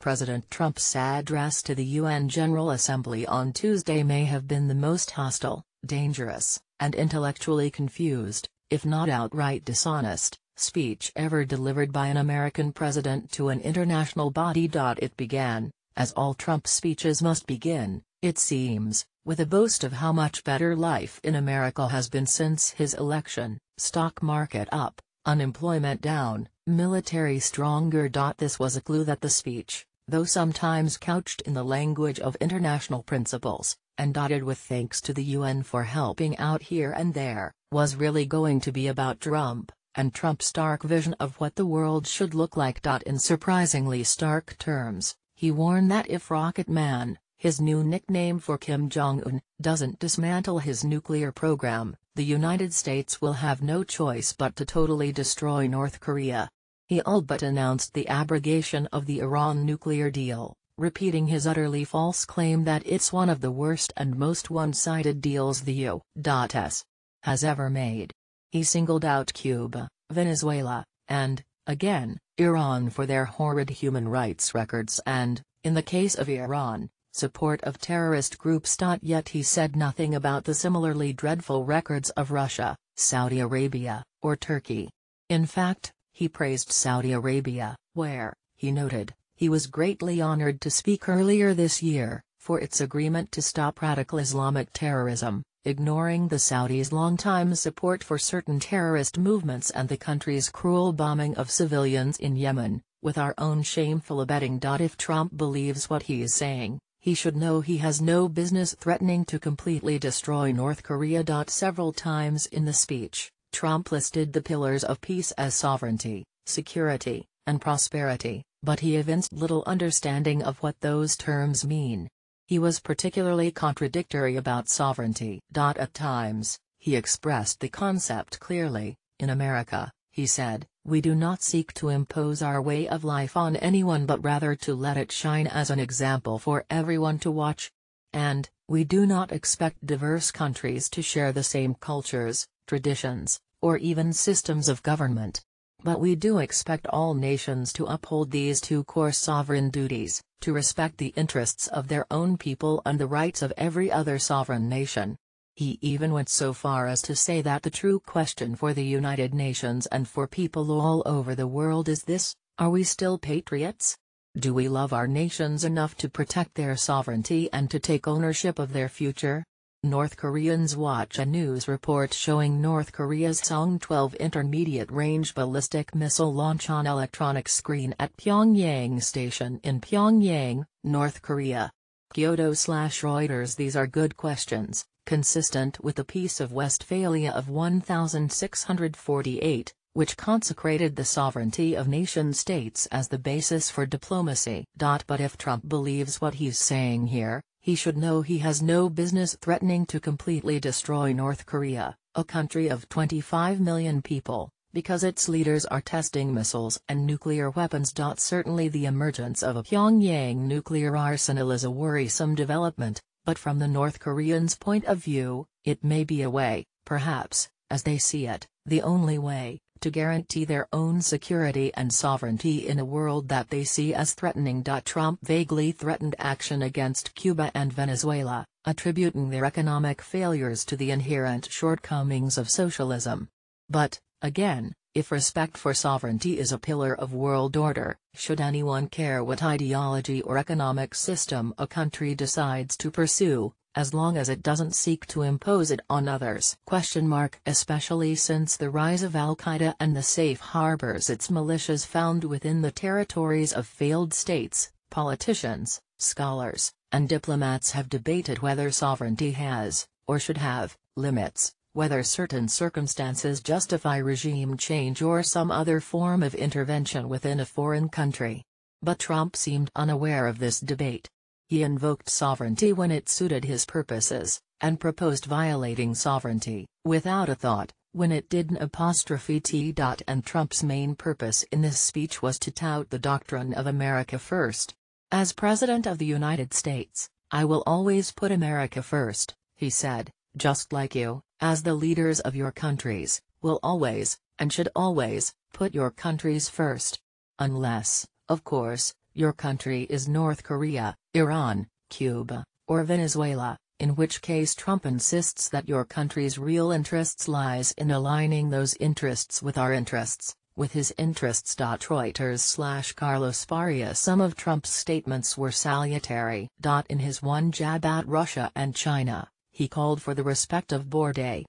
President Trump's address to the UN General Assembly on Tuesday may have been the most hostile, dangerous, and intellectually confused, if not outright dishonest, speech ever delivered by an American president to an international body. It began, as all Trump speeches must begin, it seems, with a boast of how much better life in America has been since his election: stock market up, unemployment down, military stronger. This was a clue that the speech, though sometimes couched in the language of international principles, and dotted with thanks to the UN for helping out here and there, was really going to be about Trump, and Trump's stark vision of what the world should look like. In surprisingly stark terms, he warned that if Rocket Man, his new nickname for Kim Jong-un, doesn't dismantle his nuclear program, the United States will have no choice but to totally destroy North Korea. He all but announced the abrogation of the Iran nuclear deal, repeating his utterly false claim that it's one of the worst and most one-sided deals the U.S. has ever made. He singled out Cuba, Venezuela, and, again, Iran for their horrid human rights records and, in the case of Iran, support of terrorist groups. Yet he said nothing about the similarly dreadful records of Russia, Saudi Arabia, or Turkey. In fact, he praised Saudi Arabia, where, he noted, he was greatly honored to speak earlier this year, for its agreement to stop radical Islamic terrorism, ignoring the Saudis' longtime support for certain terrorist movements and the country's cruel bombing of civilians in Yemen, with our own shameful abetting. If Trump believes what he is saying, he should know he has no business threatening to completely destroy North Korea. Several times in the speech, Trump listed the pillars of peace as sovereignty, security, and prosperity, but he evinced little understanding of what those terms mean. He was particularly contradictory about sovereignty. At times, he expressed the concept clearly: in America, he said, we do not seek to impose our way of life on anyone but rather to let it shine as an example for everyone to watch. And, we do not expect diverse countries to share the same cultures, traditions, or even systems of government. But we do expect all nations to uphold these two core sovereign duties, to respect the interests of their own people and the rights of every other sovereign nation. He even went so far as to say that the true question for the United Nations and for people all over the world is this: are we still patriots? Do we love our nations enough to protect their sovereignty and to take ownership of their future? North Koreans watch a news report showing North Korea's Song-12 intermediate-range ballistic missile launch on electronic screen at Pyongyang Station in Pyongyang, North Korea. Kyoto/Reuters. These are good questions, consistent with the Peace of Westphalia of 1648, which consecrated the sovereignty of nation-states as the basis for diplomacy. But if Trump believes what he's saying here, he should know he has no business threatening to completely destroy North Korea, a country of 25 million people, because its leaders are testing missiles and nuclear weapons. Certainly the emergence of a Pyongyang nuclear arsenal is a worrisome development, but from the North Koreans' point of view, it may be a way, perhaps, as they see it, the only way, to guarantee their own security and sovereignty in a world that they see as threatening. Trump vaguely threatened action against Cuba and Venezuela, attributing their economic failures to the inherent shortcomings of socialism. But, again, if respect for sovereignty is a pillar of world order, should anyone care what ideology or economic system a country decides to pursue, as long as it doesn't seek to impose it on others? Especially since the rise of Al-Qaeda and the safe harbors its militias found within the territories of failed states, politicians, scholars, and diplomats have debated whether sovereignty has, or should have, limits, whether certain circumstances justify regime change or some other form of intervention within a foreign country. But Trump seemed unaware of this debate. He invoked sovereignty when it suited his purposes, and proposed violating sovereignty, without a thought, when it didn't. And Trump's main purpose in this speech was to tout the doctrine of America first. As President of the United States, I will always put America first, he said, just like you, as the leaders of your countries, will always, and should always, put your countries first. Unless, of course, your country is North Korea, Iran, Cuba, or Venezuela, in which case Trump insists that your country's real interests lies in aligning those interests with our interests, with his interests. Reuters/Carlos Faria. Some of Trump's statements were salutary. In his one jab at Russia and China, he called for the respect of border